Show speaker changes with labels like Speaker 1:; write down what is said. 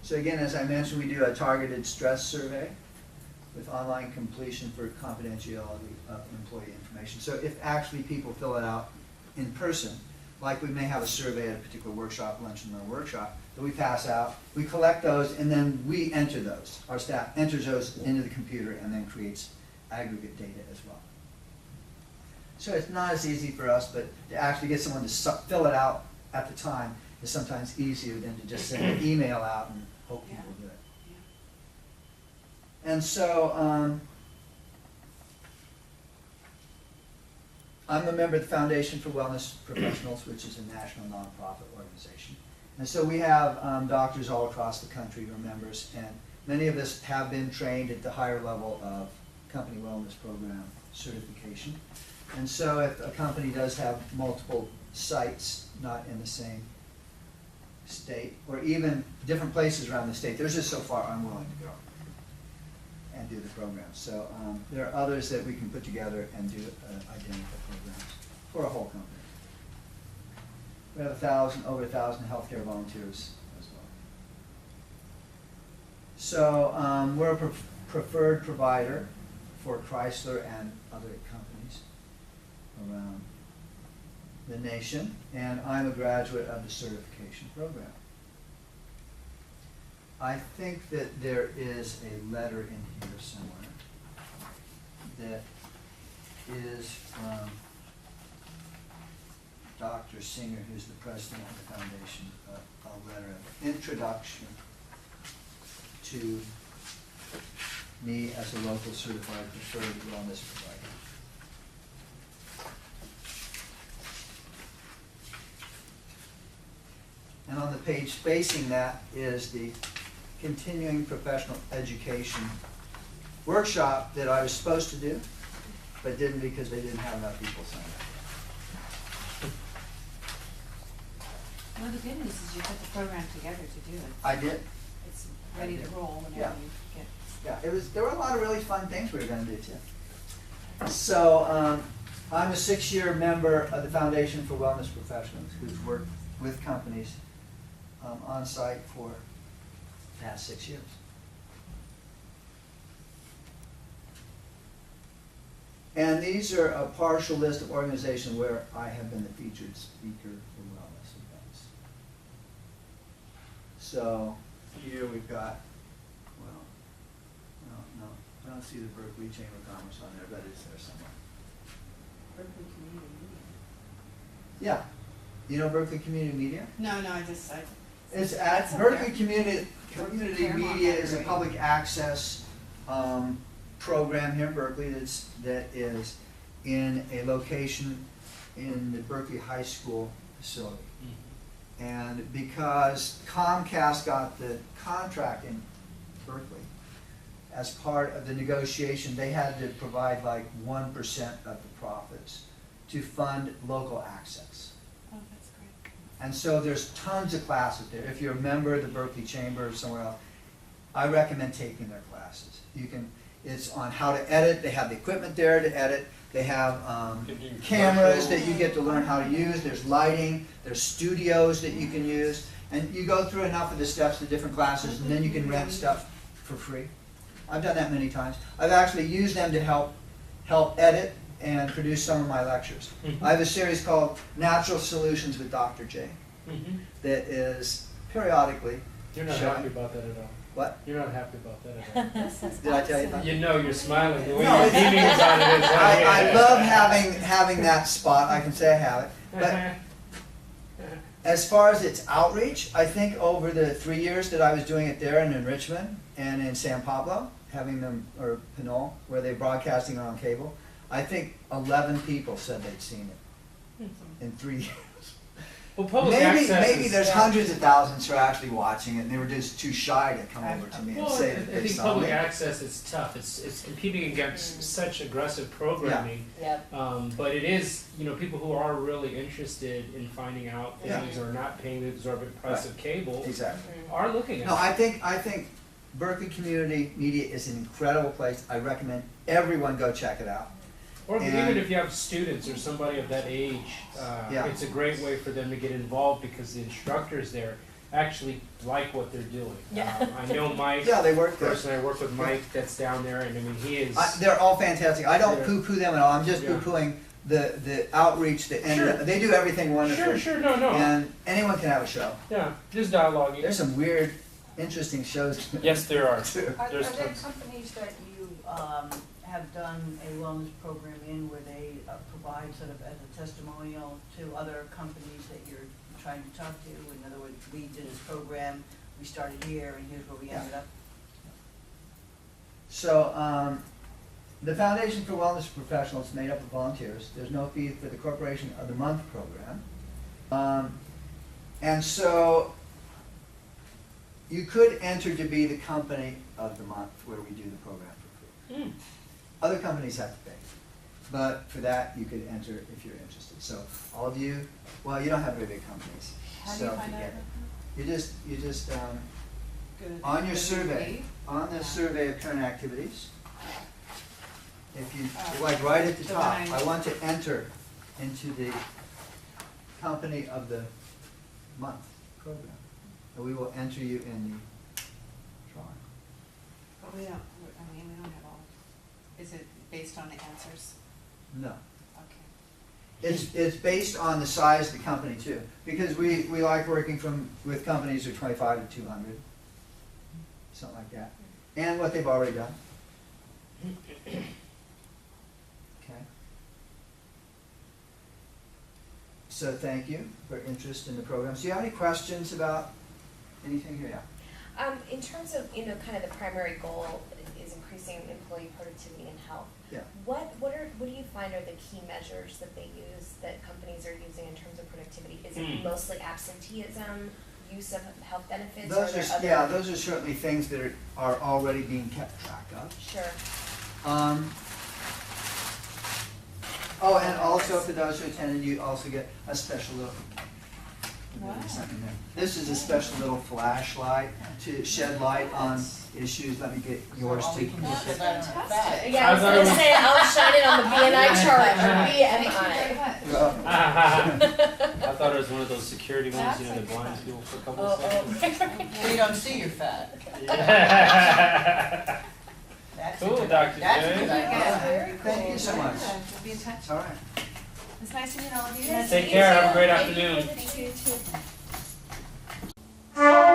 Speaker 1: So again, as I mentioned, we do a targeted stress survey with online completion for confidentiality of employee information. So if actually people fill it out in person, like we may have a survey at a particular workshop, lunch and learn workshop, that we pass out, we collect those, and then we enter those. Our staff enters those into the computer and then creates aggregate data as well. So it's not as easy for us, but to actually get someone to fill it out at the time is sometimes easier than to just send an email out and hope people do it. And so I'm a member of the Foundation for Wellness Professionals, which is a national nonprofit organization. And so we have doctors all across the country who are members, and many of us have been trained at the higher level of company wellness program certification. And so if a company does have multiple sites not in the same state, or even different places around the state, there's just so far I'm willing to go and do the program. So there are others that we can put together and do identical programs for a whole company. We have over 1,000 healthcare volunteers as well. So we're a preferred provider for Chrysler and other companies around the nation, and I'm a graduate of the certification program. I think that there is a letter in here somewhere that is from Dr. Singer, who's the president of the foundation, a letter of introduction to me as a local certified preferred wellness provider. And on the page facing that is the continuing professional education workshop that I was supposed to do, but didn't because they didn't have enough people sign up.
Speaker 2: Well, the good news is you put the program together to do it.
Speaker 1: I did.
Speaker 2: It's ready to roll whenever you get.
Speaker 1: Yeah, there were a lot of really fun things we were going to do too. So I'm a 6-year member of the Foundation for Wellness Professionals, who's worked with companies on site for the past 6 years. And these are a partial list of organizations where I have been the featured speaker for wellness events. So here we've got, well, no, I don't see the Berkeley Chamber of Commerce on there, but it's there somewhere.
Speaker 2: Berkeley Community Media.
Speaker 1: Yeah. You know Berkeley Community Media?
Speaker 2: No,
Speaker 1: It's at Berkeley Community Media is a public access program here in Berkeley that is in a location in the Berkeley High School facility. Mm-hmm. And because Comcast got the contract in Berkeley, as part of the negotiation, they had to provide like 1% of the profits to fund local access.
Speaker 2: Oh, that's great.
Speaker 1: And so there's tons of classes there. If you're a member of the Berkeley Chamber or somewhere else, I recommend taking their classes. It's on how to edit. They have the equipment there to edit. They have cameras that you get to learn how to use. There's lighting. There's studios that you can use. And you go through enough of the steps of different classes, and then you can rent stuff for free. I've done that many times. I've actually used them to help edit and produce some of my lectures. Mm-hmm. I have a series called Natural Solutions with Dr. J that is periodically.
Speaker 3: You're not happy about that at all.
Speaker 1: What?
Speaker 3: You're not happy about that at all.
Speaker 1: Did I tell you that?
Speaker 3: You know you're smiling. The way
Speaker 1: No,
Speaker 3: you're beaming about it is
Speaker 1: I love having that spot. I can say I have it. But as far as its outreach, I think over the 3 years that I was doing it there and in Richmond and in San Pablo, having them, or Pinole, where they're broadcasting on cable, I think 11 people said they'd seen it in 3 years.
Speaker 3: Well, public access
Speaker 1: maybe there's hundreds of thousands who are actually watching it, and they were just too shy to come over to me and say that
Speaker 3: I
Speaker 1: they
Speaker 3: think
Speaker 1: saw
Speaker 3: public
Speaker 1: it.
Speaker 3: access is tough. It's competing against such aggressive programming.
Speaker 2: Yeah.
Speaker 3: But it is, people who are really interested in finding out things or not paying the exorbitant price of cable are looking at it.
Speaker 1: No, I think Berkeley Community Media is an incredible place. I recommend everyone go check it out.
Speaker 3: Or even if you have students or somebody of that age, it's a great way for them to get involved because the instructors there actually like what they're doing.
Speaker 4: Yeah.
Speaker 3: I know Mike.
Speaker 1: Yeah, they work good.
Speaker 3: Personally, I work with Mike that's down there, and I mean, he is.
Speaker 1: They're all fantastic. I don't
Speaker 3: Yeah.
Speaker 1: poo-poo them at all. I'm just
Speaker 3: Yeah.
Speaker 1: poo-pooing the outreach, the end.
Speaker 3: Sure.
Speaker 1: They do everything wonderful.
Speaker 3: Sure, no.
Speaker 1: And anyone can have a show.
Speaker 3: Yeah, just dialoguing.
Speaker 1: There's some weird, interesting shows.
Speaker 3: Yes, there are.
Speaker 1: too.
Speaker 5: Are there
Speaker 3: There's tons.
Speaker 5: companies that you have done a wellness program in where they provide sort of as a testimonial to other companies that you're trying to talk to? In other words, we did this program, we started here, and here's where we ended up.
Speaker 1: So, the Foundation for Wellness Professionals is made up of volunteers. There's no fee for the Corporation of the Month program. And so, you could enter to be the company of the month where we do the program for free. Other companies have to pay. But for that, you could enter if you're interested. So, all of you, well, you don't have very big companies.
Speaker 2: How do you
Speaker 1: So
Speaker 2: find out
Speaker 1: forget
Speaker 2: about
Speaker 1: it. You just,
Speaker 2: that? Good.
Speaker 1: on your
Speaker 2: Good
Speaker 1: survey,
Speaker 2: read.
Speaker 1: on the survey of current activities, if you,
Speaker 2: Oh.
Speaker 1: like right at the
Speaker 2: So
Speaker 1: top,
Speaker 2: then
Speaker 1: I want to enter into the company of the month program. And we will enter you in the drawing.
Speaker 2: But we don't have all, is it based on the answers?
Speaker 1: No.
Speaker 2: Okay.
Speaker 1: It's based on the size of the company too, because we like working with companies who are 25 to 200, something like that, and what they've already done. Okay. So thank you for interest in the programs. Do you have any questions about anything here? Yeah.
Speaker 4: In terms of, kind of the primary goal is increasing employee productivity and health.
Speaker 1: Yeah.
Speaker 4: What do you find are the key measures that they use, that companies are using in terms of productivity? Is it mostly absenteeism, use of health benefits? Or are there other?
Speaker 1: Those are certainly things that are already being kept track of.
Speaker 4: Sure.
Speaker 1: Oh, and also for those who attended, you also get a special little.
Speaker 2: Wow.
Speaker 1: This is a special little flashlight to shed light on issues. Let me get yours too.
Speaker 2: That's fantastic.
Speaker 4: Yeah, I was going to say, I'll shine it on the BMI chart for BMI.
Speaker 3: I thought it was one of those security ones, that blinds people for a couple of seconds.
Speaker 5: So you don't see your fat. That's
Speaker 3: Cool,
Speaker 5: a-
Speaker 3: Dr.
Speaker 5: That's a
Speaker 3: J.
Speaker 5: good idea.
Speaker 2: Very cool.
Speaker 1: Thank you so much.
Speaker 2: We'll be in touch.
Speaker 1: All right.
Speaker 2: It's nice to meet all of you.
Speaker 4: Nice to
Speaker 3: Take
Speaker 4: meet
Speaker 3: care,
Speaker 4: you.
Speaker 3: have a great
Speaker 4: Thank you.
Speaker 3: afternoon.
Speaker 4: Thank you too.